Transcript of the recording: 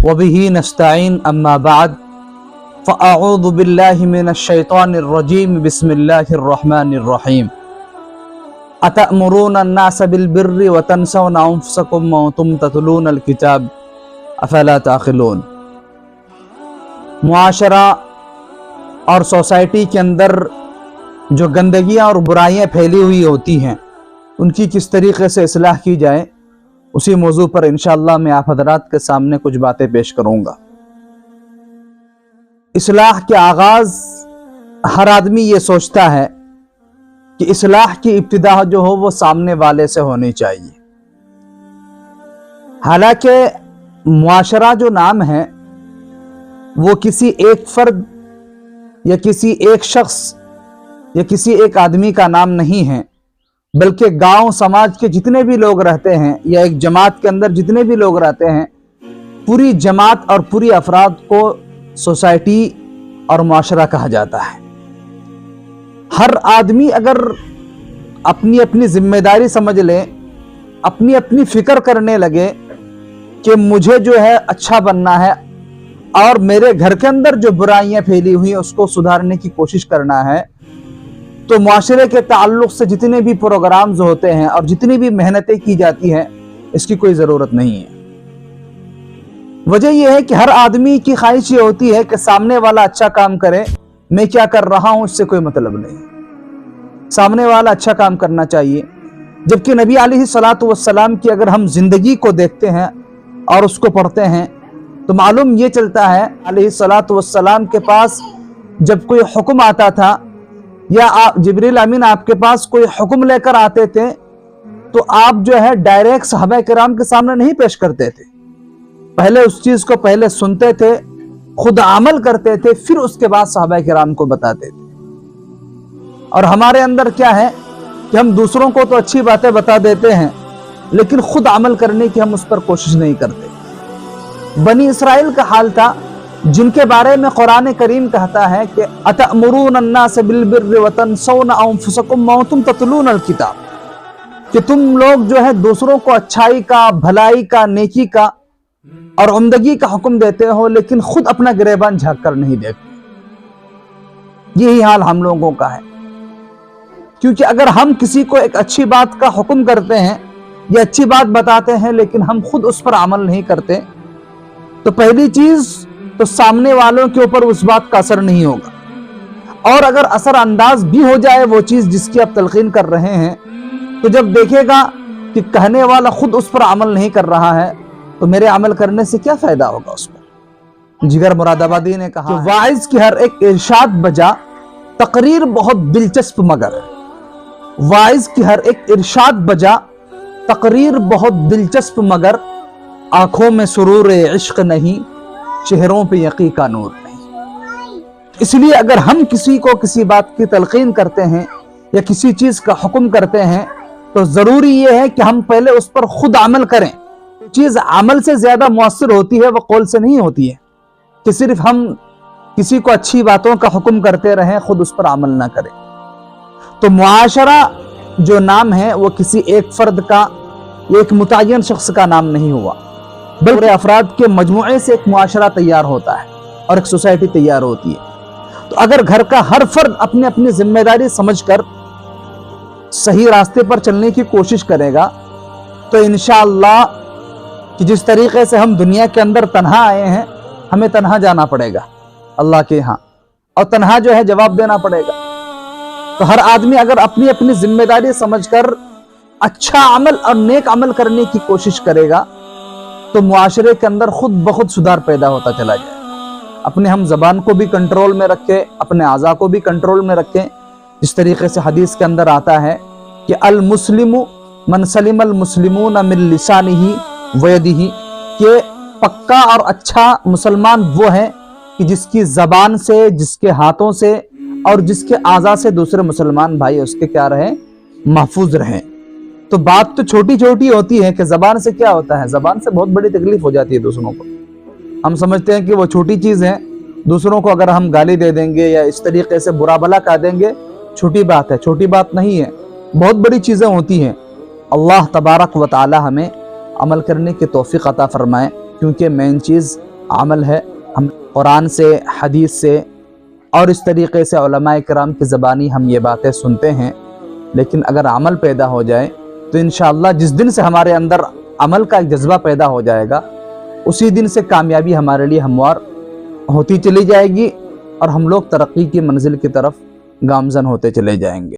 وبه نستعين أما بعد فأعوذ بالله من الشيطان الرجيم بسم الله الرحمن الرحيم أتأمرون الناس بالبر وتنسون أنفسكم وأنتم تتلون الكتاب أفلا تعقلون۔ معاشرہ اور سوسائٹی کے اندر جو گندگیاں اور برائیاں پھیلی ہوئی ہوتی ہیں ان کی کس طریقے سے اصلاح کی جائے، اسی موضوع پر انشاءاللہ میں آپ حضرات کے سامنے کچھ باتیں پیش کروں گا۔ اصلاح کے آغاز ہر آدمی یہ سوچتا ہے کہ اصلاح کی ابتدا جو ہو وہ سامنے والے سے ہونی چاہیے، حالانکہ معاشرہ جو نام ہے وہ کسی ایک فرد یا کسی ایک شخص یا کسی ایک آدمی کا نام نہیں ہے، بلکہ گاؤں سماج کے جتنے بھی لوگ رہتے ہیں یا ایک جماعت کے اندر جتنے بھی لوگ رہتے ہیں، پوری جماعت اور پوری افراد کو سوسائٹی اور معاشرہ کہا جاتا ہے۔ ہر آدمی اگر اپنی اپنی ذمہ داری سمجھ لے، اپنی اپنی فکر کرنے لگے کہ مجھے جو ہے اچھا بننا ہے اور میرے گھر کے اندر جو برائیاں پھیلی ہوئی ہیں اس کو سدھارنے کی کوشش کرنا ہے، تو معاشرے کے تعلق سے جتنے بھی پروگرامز ہوتے ہیں اور جتنی بھی محنتیں کی جاتی ہیں اس کی کوئی ضرورت نہیں ہے۔ وجہ یہ ہے کہ ہر آدمی کی خواہش یہ ہوتی ہے کہ سامنے والا اچھا کام کرے، میں کیا کر رہا ہوں اس سے کوئی مطلب نہیں، سامنے والا اچھا کام کرنا چاہیے۔ جبکہ نبی علیہ الصلوۃ والسلام کی اگر ہم زندگی کو دیکھتے ہیں اور اس کو پڑھتے ہیں تو معلوم یہ چلتا ہے علیہ الصلوۃ والسلام کے پاس جب کوئی حکم آتا تھا یا جبریل امین آپ کے پاس کوئی حکم لے کر آتے تھے تو آپ جو ہے ڈائریکٹ صحابہ کرام کے سامنے نہیں پیش کرتے تھے، پہلے اس چیز کو پہلے سنتے تھے، خود عمل کرتے تھے، پھر اس کے بعد صحابہ کرام کو بتاتے تھے۔ اور ہمارے اندر کیا ہے کہ ہم دوسروں کو تو اچھی باتیں بتا دیتے ہیں لیکن خود عمل کرنے کی ہم اس پر کوشش نہیں کرتے۔ بنی اسرائیل کا حال تھا جن کے بارے میں قرآن کریم کہتا ہے کہ اتأمرون الناس بالبر وتنسون انفسکم وانتم تتلون الکتاب، کہ تم لوگ جو ہے دوسروں کو اچھائی کا، بھلائی کا، نیکی کا اور عمدگی کا حکم دیتے ہو لیکن خود اپنا گریبان جھانک کر نہیں دیکھتے۔ یہی حال ہم لوگوں کا ہے، کیونکہ اگر ہم کسی کو ایک اچھی بات کا حکم کرتے ہیں یا اچھی بات بتاتے ہیں لیکن ہم خود اس پر عمل نہیں کرتے تو پہلی چیز تو سامنے والوں کے اوپر اس بات کا اثر نہیں ہوگا، اور اگر اثر انداز بھی ہو جائے وہ چیز جس کی آپ تلقین کر رہے ہیں تو جب دیکھے گا کہ کہنے والا خود اس پر عمل نہیں کر رہا ہے تو میرے عمل کرنے سے کیا فائدہ ہوگا اس پر۔ جگر مراد آبادی نے کہا کہ واعظ کی ہر ایک ارشاد بجا، تقریر بہت دلچسپ مگر، واعظ کی ہر ایک ارشاد بجا، تقریر بہت دلچسپ مگر، آنکھوں میں سرور عشق نہیں، چہروں پہ یقین کا نور نہیں۔ اس لیے اگر ہم کسی کو کسی بات کی تلقین کرتے ہیں یا کسی چیز کا حکم کرتے ہیں تو ضروری یہ ہے کہ ہم پہلے اس پر خود عمل کریں۔ چیز عمل سے زیادہ مؤثر ہوتی ہے وہ قول سے نہیں ہوتی ہے کہ صرف ہم کسی کو اچھی باتوں کا حکم کرتے رہیں، خود اس پر عمل نہ کریں۔ تو معاشرہ جو نام ہے وہ کسی ایک فرد کا، ایک متعین شخص کا نام نہیں ہوا، بلکہ افراد کے مجموعے سے ایک معاشرہ تیار ہوتا ہے اور ایک سوسائٹی تیار ہوتی ہے۔ تو اگر گھر کا ہر فرد اپنی اپنی ذمہ داری سمجھ کر صحیح راستے پر چلنے کی کوشش کرے گا تو انشاءاللہ کہ جس طریقے سے ہم دنیا کے اندر تنہا آئے ہیں ہمیں تنہا جانا پڑے گا اللہ کے ہاں، اور تنہا جو ہے جواب دینا پڑے گا۔ تو ہر آدمی اگر اپنی اپنی ذمہ داری سمجھ کر اچھا عمل اور نیک عمل کرنے کی کوشش کرے گا تو معاشرے کے اندر خود بخود سدھار پیدا ہوتا چلا جائے۔ اپنے ہم زبان کو بھی کنٹرول میں رکھیں، اپنے اعضاء کو بھی کنٹرول میں رکھیں، جس طریقے سے حدیث کے اندر آتا ہے کہ المسلم من سلم المسلمون من لسانہ ویدہ، کہ پکا اور اچھا مسلمان وہ ہے کہ جس کی زبان سے، جس کے ہاتھوں سے اور جس کے اعضاء سے دوسرے مسلمان بھائی اس کے کیا رہیں، محفوظ رہیں۔ تو بات تو چھوٹی چھوٹی ہوتی ہے کہ زبان سے کیا ہوتا ہے، زبان سے بہت بڑی تکلیف ہو جاتی ہے دوسروں کو۔ ہم سمجھتے ہیں کہ وہ چھوٹی چیز ہے، دوسروں کو اگر ہم گالی دے دیں گے یا اس طریقے سے برا بھلا کہہ دیں گے چھوٹی بات ہے، چھوٹی بات نہیں ہے، بہت بڑی چیزیں ہوتی ہیں۔ اللہ تبارک و تعالی ہمیں عمل کرنے کی توفیق عطا فرمائے، کیونکہ مین چیز عمل ہے. ہم قرآن سے، حدیث سے اور اس طریقے سے علماء کرام کی زبانی ہم یہ باتیں سنتے ہیں، لیکن اگر عمل پیدا ہو جائے تو انشاءاللہ جس دن سے ہمارے اندر عمل کا ایک جذبہ پیدا ہو جائے گا، اسی دن سے کامیابی ہمارے لیے ہموار ہوتی چلی جائے گی اور ہم لوگ ترقی کی منزل کی طرف گامزن ہوتے چلے جائیں گے.